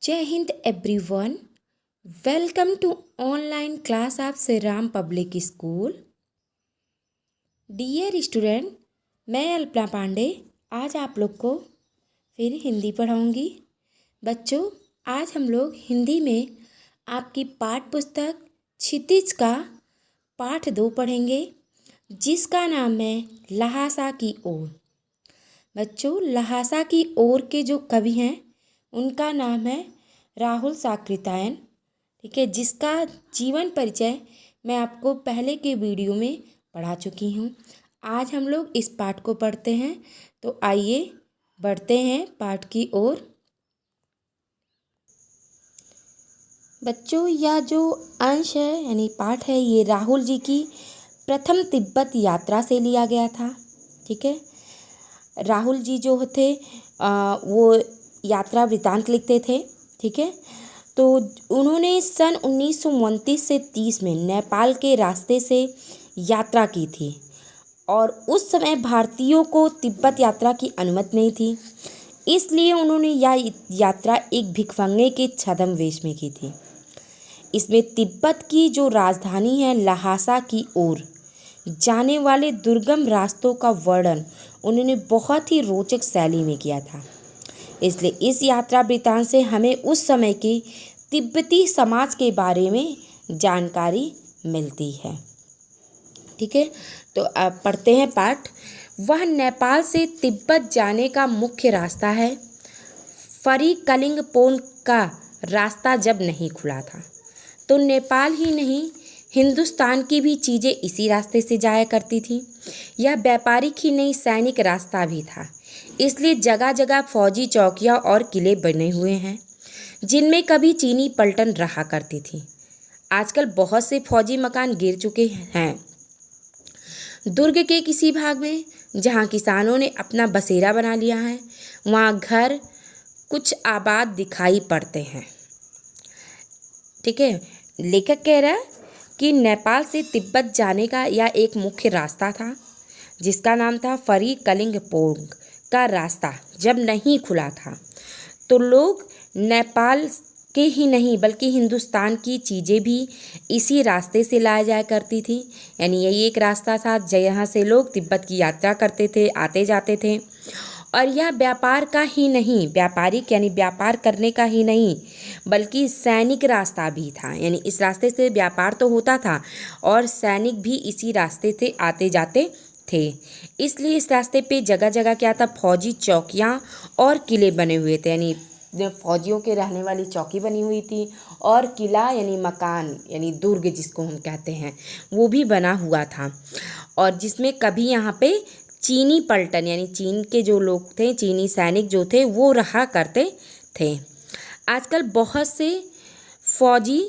जय Hind everyone. Welcome to online class of Shri Ram Public School. Dear student, मैं अल्पना पांडे आज आप लोग को फिर हिंदी पढ़ाऊंगी। बच्चों, आज हम लोग हिंदी में आपकी पाठ पुस्तक क्षितिज का पाठ 2 पढ़ेंगे, जिसका नाम है लहासा की ओर। बच्चों, लहासा की ओर के जो कवि हैं उनका नाम है राहुल साकृत्यायन। ठीक है, जिसका जीवन परिचय मैं आपको पहले के वीडियो में पढ़ा चुकी हूँ। आज हम लोग इस पाठ को पढ़ते हैं, तो आइए बढ़ते हैं पाठ की ओर। बच्चों, यह जो अंश है यानी पाठ है, ये राहुल जी की प्रथम तिब्बत यात्रा से लिया गया था। ठीक है, राहुल जी जो थे वो यात्रा वृतांत लिखते थे। ठीक है, तो उन्होंने सन 1929 से 30 में नेपाल के रास्ते से यात्रा की थी और उस समय भारतीयों को तिब्बत यात्रा की अनुमति नहीं थी, इसलिए उन्होंने यह यात्रा एक भिखमंगे के छद्म वेश में की थी। इसमें तिब्बत की जो राजधानी है लहासा की ओर जाने वाले दुर्गम रास्तों का वर्णन उन्होंने बहुत ही रोचक शैली में किया था। इसलिए इस यात्रा वृतांत से हमें उस समय की तिब्बती समाज के बारे में जानकारी मिलती है। ठीक है, तो अब पढ़ते हैं पाठ। वह नेपाल से तिब्बत जाने का मुख्य रास्ता है। फरीकलिंगपोंग का रास्ता जब नहीं खुला था तो नेपाल ही नहीं, हिंदुस्तान की भी चीज़ें इसी रास्ते से जाया करती थी। यह व्यापारिक ही नहीं, सैनिक रास्ता भी था। इसलिए जगह जगह फौजी चौकियां और किले बने हुए हैं, जिनमें कभी चीनी पलटन रहा करती थी। आजकल बहुत से फौजी मकान गिर चुके हैं। दुर्ग के किसी भाग में जहां किसानों ने अपना बसेरा बना लिया है, वहां घर कुछ आबाद दिखाई पड़ते हैं। ठीक है, लेखक कह रहा है कि नेपाल से तिब्बत जाने का यह एक मुख्य रास्ता था, जिसका नाम था फरीकलिंगपोंग का रास्ता जब नहीं खुला था तो लोग नेपाल के ही नहीं बल्कि हिंदुस्तान की चीज़ें भी इसी रास्ते से लाया जाया करती थी। यानी यही एक रास्ता था जहाँ से लोग तिब्बत की यात्रा करते थे, आते जाते थे। और यह व्यापार का ही नहीं, व्यापारिक यानी व्यापार करने का ही नहीं बल्कि सैनिक रास्ता भी था। यानी इस रास्ते से व्यापार तो होता था और सैनिक भी इसी रास्ते से आते जाते थे। इसलिए इस रास्ते पे जगह जगह क्या था, फौजी चौकियाँ और किले बने हुए थे। यानी फौजियों के रहने वाली चौकी बनी हुई थी और किला यानी मकान यानी दुर्ग जिसको हम कहते हैं वो भी बना हुआ था, और जिसमें कभी यहाँ पे चीनी पलटन यानी चीन के जो लोग थे, चीनी सैनिक जो थे वो रहा करते थे। आजकल बहुत से फौजी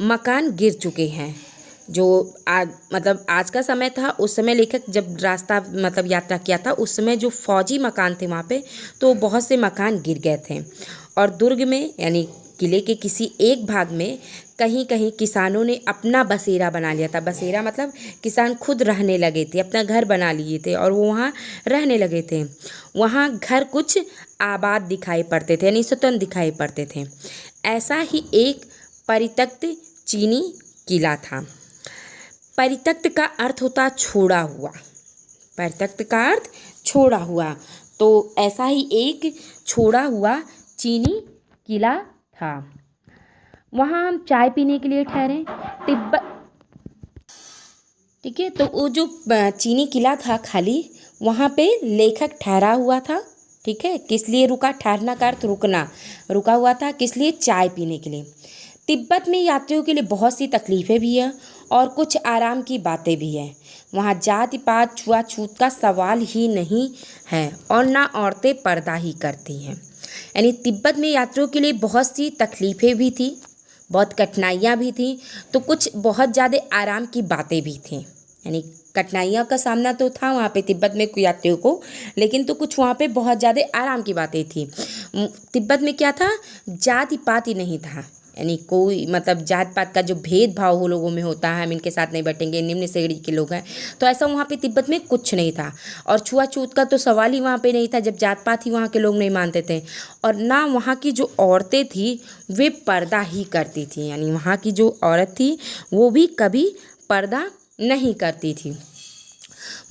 मकान गिर चुके हैं। जो आज का समय था, उस समय लेखक जब रास्ता यात्रा किया था उस समय जो फौजी मकान थे वहाँ पे, तो बहुत से मकान गिर गए थे। और दुर्ग में यानी किले के किसी एक भाग में कहीं कहीं किसानों ने अपना बसेरा बना लिया था। बसेरा मतलब किसान खुद रहने लगे थे, अपना घर बना लिए थे और वो वहाँ रहने लगे थे। वहाँ घर कुछ आबाद दिखाई पड़ते थे यानी स्वतंत्र दिखाई पड़ते थे। ऐसा ही एक परित्यक्त चीनी किला था। परित्यक्त का अर्थ होता छोड़ा हुआ। परित्यक्त का अर्थ छोड़ा हुआ, तो ऐसा ही एक छोड़ा हुआ चीनी किला था। वहाँ हम चाय पीने के लिए ठहरे तिब्बत। ठीक है, तो वो जो चीनी किला था खाली, वहाँ पे लेखक ठहरा हुआ था। ठीक है, किस लिए रुका, ठहरना का अर्थ रुकना, रुका हुआ था किस लिए, चाय पीने के लिए। तिब्बत में यात्रियों के लिए बहुत सी तकलीफ़ें भी हैं और कुछ आराम की बातें भी हैं। वहाँ जाति पात छुआछूत का सवाल ही नहीं है और ना औरतें पर्दा ही करती हैं। यानी तिब्बत में यात्रियों के लिए बहुत सी तकलीफ़ें भी थी, बहुत कठिनाइयाँ भी थी, तो कुछ बहुत ज़्यादा आराम की बातें भी थीं। यानी कठिनाइयों का सामना तो था वहाँ पे तिब्बत में यात्रियों को, लेकिन तो कुछ वहाँ पे बहुत ज़्यादा आराम की बातें थी। तिब्बत में क्या था, जाति पात ही नहीं था। यानी कोई मतलब जात पात का जो भेदभाव हो लोगों में होता है, हम इनके साथ नहीं बैठेंगे, निम्न श्रेणी के लोग हैं, तो ऐसा वहाँ पे तिब्बत में कुछ नहीं था। और छुआछूत का तो सवाल ही वहाँ पे नहीं था, जब जात पात ही वहाँ के लोग नहीं मानते थे। और ना वहाँ की जो औरतें थी वे पर्दा ही करती थी, यानी वहाँ की जो औरत थी वो भी कभी पर्दा नहीं करती थी।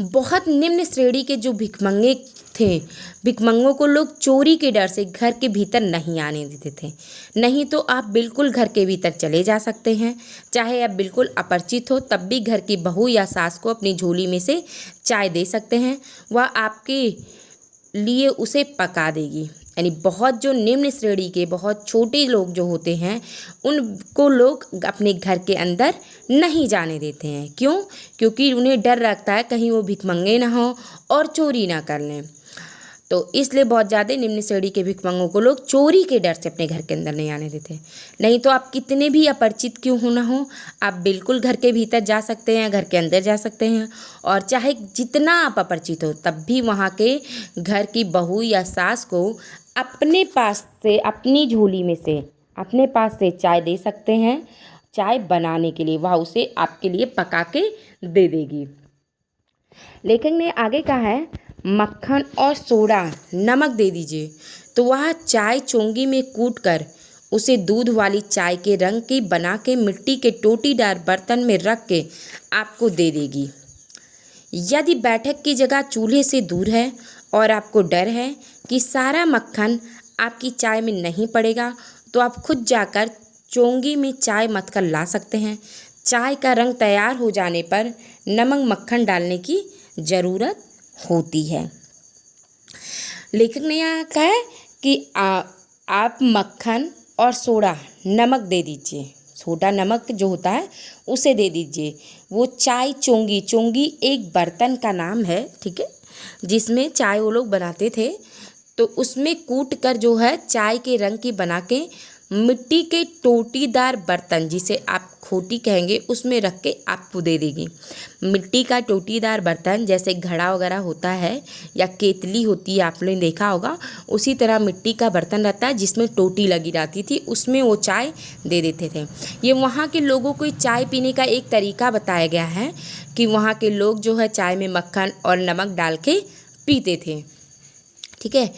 बहुत निम्न श्रेणी के जो भिखमंगे थे, भिखमंगों को लोग चोरी के डर से घर के भीतर नहीं आने देते थे। नहीं तो आप बिल्कुल घर के भीतर चले जा सकते हैं, चाहे आप बिल्कुल अपरिचित हो तब भी घर की बहू या सास को अपनी झोली में से चाय दे सकते हैं, वह आपके लिए उसे पका देगी। यानी बहुत जो निम्न श्रेणी के बहुत छोटे लोग जो होते हैं उनको लोग अपने घर के अंदर नहीं जाने देते हैं। क्यों? क्योंकि उन्हें डर लगता है कहीं वो भिखमंगे ना हो और चोरी ना कर लें। तो इसलिए बहुत ज़्यादा निम्न श्रेणी के भिखमंगों को लोग चोरी के डर से अपने घर के अंदर नहीं आने देते। नहीं तो आप कितने भी अपरिचित क्यों हो ना हो, आप बिल्कुल घर के भीतर जा सकते हैं, घर के अंदर जा सकते हैं। और चाहे जितना आप अपरिचित हो तब भी वहाँ के घर की बहू या सास को अपने पास से, अपनी झोली में से, अपने पास से चाय दे सकते हैं। चाय बनाने के लिए वह उसे आपके लिए पका के दे देगी। लेखक ने आगे कहा है मक्खन और सोडा नमक दे दीजिए, तो वह चाय चोंगी में कूट कर उसे दूध वाली चाय के रंग की बना के मिट्टी के टोटीदार बर्तन में रख के आपको दे देगी। यदि बैठक की जगह चूल्हे से दूर है और आपको डर है कि सारा मक्खन आपकी चाय में नहीं पड़ेगा, तो आप खुद जाकर चोंगी में चाय मथ कर ला सकते हैं। चाय का रंग तैयार हो जाने पर नमक मक्खन डालने की ज़रूरत होती है। लेखक ने यहाँ कहा है कि आप मक्खन और सोडा नमक दे दीजिए, सोडा नमक जो होता है उसे दे दीजिए। वो चाय चोंगी, चोंगी एक बर्तन का नाम है, ठीक है, जिसमें चाय वो लोग बनाते थे। तो उसमें कूट कर जो है चाय के रंग की बना के मिट्टी के टोटीदार बर्तन, जिसे आप खोटी कहेंगे, उसमें रख के आपको दे देगी। मिट्टी का टोटीदार बर्तन जैसे घड़ा वगैरह होता है या केतली होती है, आपने देखा होगा, उसी तरह मिट्टी का बर्तन रहता है जिसमें टोटी लगी रहती थी, उसमें वो चाय दे देते थे। ये वहाँ के लोगों को चाय पीने का एक तरीका बताया गया है कि वहाँ के लोग जो है चाय में मक्खन और नमक डाल के पीते थे, ठीक है।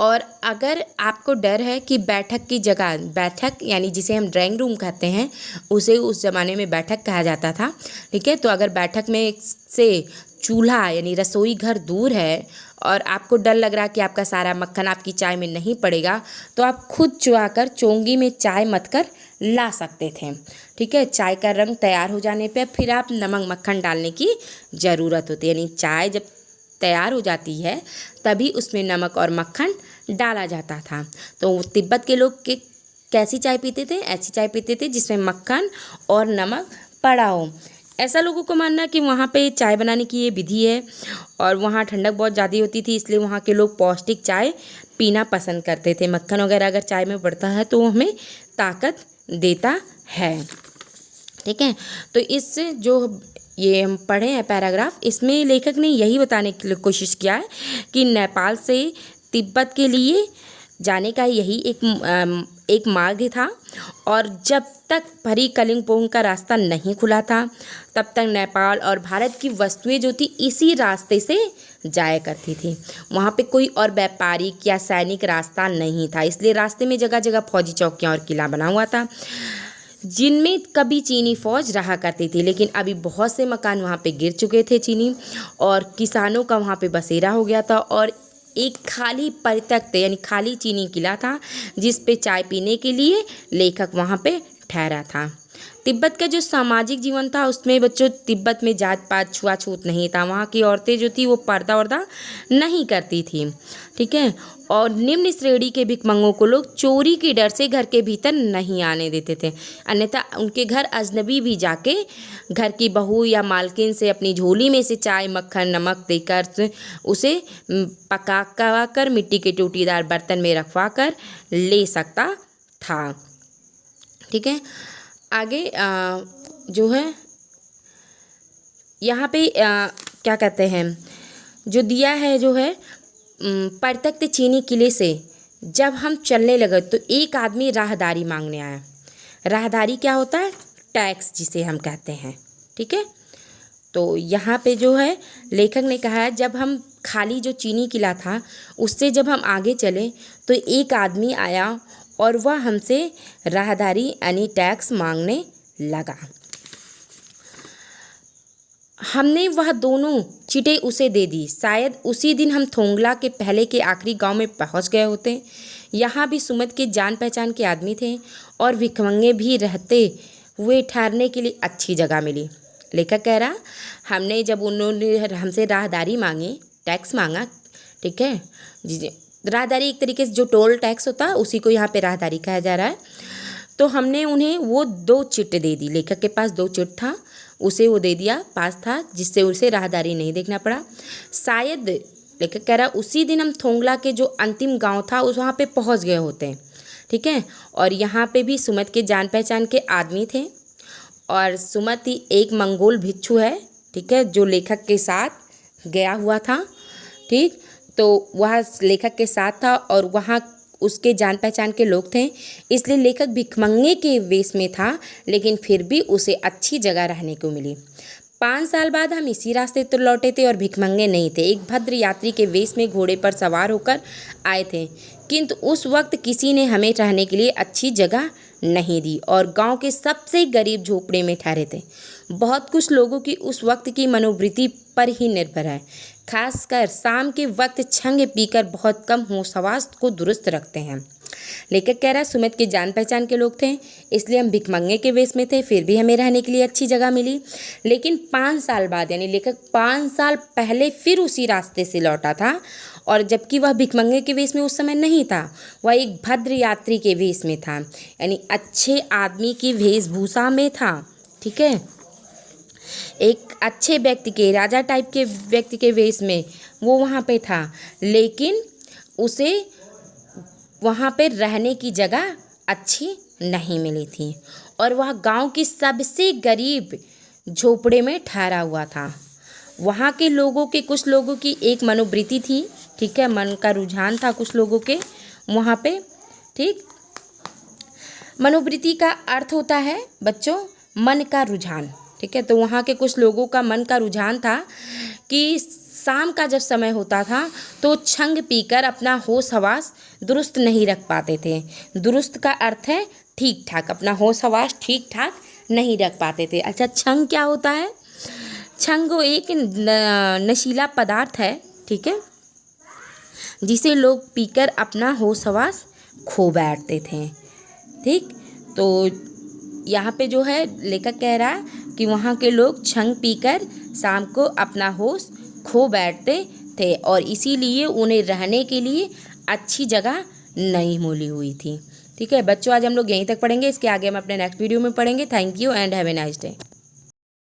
और अगर आपको डर है कि बैठक की जगह, बैठक यानी जिसे हम ड्राइंग रूम कहते हैं, उसे उस ज़माने में बैठक कहा जाता था, ठीक है। तो अगर बैठक में से चूल्हा यानी रसोई घर दूर है और आपको डर लग रहा है कि आपका सारा मक्खन आपकी चाय में नहीं पड़ेगा, तो आप खुद चुहाकर चोंगी में चाय मथ कर ला सकते थे, ठीक है। चाय का रंग तैयार हो जाने पर फिर आप नमक मक्खन डालने की ज़रूरत होती है, यानी चाय जब तैयार हो जाती है तभी उसमें नमक और मक्खन डाला जाता था। तो तिब्बत के लोग के कैसी चाय पीते थे? ऐसी चाय पीते थे जिसमें मक्खन और नमक पड़ा हो। ऐसा लोगों को मानना कि वहाँ पे चाय बनाने की ये विधि है और वहाँ ठंडक बहुत ज़्यादा होती थी, इसलिए वहाँ के लोग पौष्टिक चाय पीना पसंद करते थे। मक्खन वगैरह अगर चाय में पड़ता है तो वो हमें ताकत देता है, ठीक है। तो इससे जो ये हम पढ़े हैं पैराग्राफ, इसमें लेखक ने यही बताने की कोशिश किया है कि नेपाल से तिब्बत के लिए जाने का यही एक मार्ग था और जब तक भरी कलिंपोंग का रास्ता नहीं खुला था तब तक नेपाल और भारत की वस्तुएं जो थी इसी रास्ते से जाया करती थी। वहाँ पे कोई और व्यापारिक या सैनिक रास्ता नहीं था, इसलिए रास्ते में जगह जगह फौजी चौकियाँ और किला बना हुआ था जिनमें कभी चीनी फौज रहा करती थी। लेकिन अभी बहुत से मकान वहाँ पे गिर चुके थे चीनी, और किसानों का वहाँ पे बसेरा हो गया था और एक खाली परित्यक्त यानी खाली चीनी किला था जिस पे चाय पीने के लिए लेखक वहाँ पे ठहरा था। तिब्बत का जो सामाजिक जीवन था उसमें बच्चों, तिब्बत में जात पात छुआछूत नहीं था। वहाँ की औरतें जो थी वो पर्दा वर्दा नहीं करती थी, ठीक है। और निम्न श्रेणी के भिखमंगों को लोग चोरी के डर से घर के भीतर नहीं आने देते थे, अन्यथा उनके घर अजनबी भी जाके घर की बहू या मालकिन से अपनी झोली में से चाय मक्खन नमक देकर उसे पका कर मिट्टी के टूटीदार बर्तन में रखवा कर ले सकता था, ठीक है। आगे जो है यहाँ पे क्या कहते हैं, जो दिया है जो है परित्यक्त चीनी किले से जब हम चलने लगे तो एक आदमी राहदारी मांगने आया। राहदारी क्या होता है? टैक्स जिसे हम कहते हैं। ठीक है, तो यहाँ पे जो है लेखक ने कहा है जब हम खाली जो चीनी किला था उससे जब हम आगे चले तो एक आदमी आया और वह हमसे राहदारी यानी टैक्स मांगने लगा। हमने वह दोनों चिटें उसे दे दी। शायद उसी दिन हम थोंगला के पहले के आखिरी गांव में पहुंच गए होते। यहाँ भी सुमित के जान पहचान के आदमी थे और भिखमंगे भी रहते हुए ठहरने के लिए अच्छी जगह मिली। लेखक कह रहा, हमने जब उन्होंने हमसे राहदारी मांगी, टैक्स मांगा, ठीक है जी, राहदारी एक तरीके से जो टोल टैक्स होता है उसी को यहाँ पे राहदारी कहा जा रहा है। तो हमने उन्हें वो 2 चिट दे दी। लेखक के पास 2 चिट था, उसे वो दे दिया, पास था, जिससे उसे राहदारी नहीं देखना पड़ा। शायद लेखक कह रहा उसी दिन हम थोंगला के जो अंतिम गांव था उस वहाँ पे पहुँच गए होते। ठीक है, और यहाँ पे भी सुमित के जान पहचान के आदमी थे और सुमित ही एक मंगोल भिक्षु है, ठीक है, जो लेखक के साथ गया हुआ था। ठीक, तो वह लेखक के साथ था और वहाँ उसके जान पहचान के लोग थे, इसलिए लेखक भिखमंगे के वेश में था, लेकिन फिर भी उसे अच्छी जगह रहने को मिली। 5 साल बाद हम इसी रास्ते तो लौटे थे और भिखमंगे नहीं थे, एक भद्र यात्री के वेश में घोड़े पर सवार होकर आए थे, किंतु उस वक्त किसी ने हमें रहने के लिए अच्छी जगह नहीं दी और गांव के सबसे गरीब झोपड़े में ठहरे थे। बहुत कुछ लोगों की उस वक्त की मनोवृत्ति पर ही निर्भर है, खासकर शाम के वक्त छंग पीकर बहुत कम होश हवास को दुरुस्त रखते हैं। लेखक कह रहा है सुमित के जान पहचान के लोग थे, इसलिए हम भिखमंगे के वेश में थे, फिर भी हमें रहने के लिए अच्छी जगह मिली। लेकिन 5 साल बाद, यानी लेखक 5 साल पहले फिर उसी रास्ते से लौटा था और जबकि वह भिखमंगे के वेश में उस समय नहीं था, वह एक भद्र यात्री के वेश में था, यानी अच्छे आदमी की वेशभूषा में था। ठीक है, एक अच्छे व्यक्ति के, राजा टाइप के व्यक्ति के वेश में वो वहाँ पे था, लेकिन उसे वहाँ पे रहने की जगह अच्छी नहीं मिली थी और वह गांव की सबसे गरीब झोपड़े में ठहरा हुआ था। वहाँ के लोगों के, कुछ लोगों की एक मनोवृत्ति थी, ठीक है, मन का रुझान था कुछ लोगों के वहाँ पे। ठीक, मनोवृत्ति का अर्थ होता है बच्चों मन का रुझान। ठीक है, तो वहाँ के कुछ लोगों का मन का रुझान था कि शाम का जब समय होता था तो छंग पीकर अपना होश हवास दुरुस्त नहीं रख पाते थे। दुरुस्त का अर्थ है ठीक ठाक, अपना होश हवास ठीक ठाक नहीं रख पाते थे। अच्छा, छंग क्या होता है? छंग एक नशीला पदार्थ है, ठीक है, जिसे लोग पीकर अपना होश हवास खो बैठते थे। ठीक, तो यहाँ पे जो है लेखक कह रहा है कि वहाँ के लोग छंग पीकर शाम को अपना होश खो बैठते थे और इसीलिए उन्हें रहने के लिए अच्छी जगह नहीं मिली हुई थी। ठीक है बच्चों, आज हम लोग यहीं तक पढ़ेंगे, इसके आगे हम अपने नेक्स्ट वीडियो में पढ़ेंगे। Thank you and have a nice day.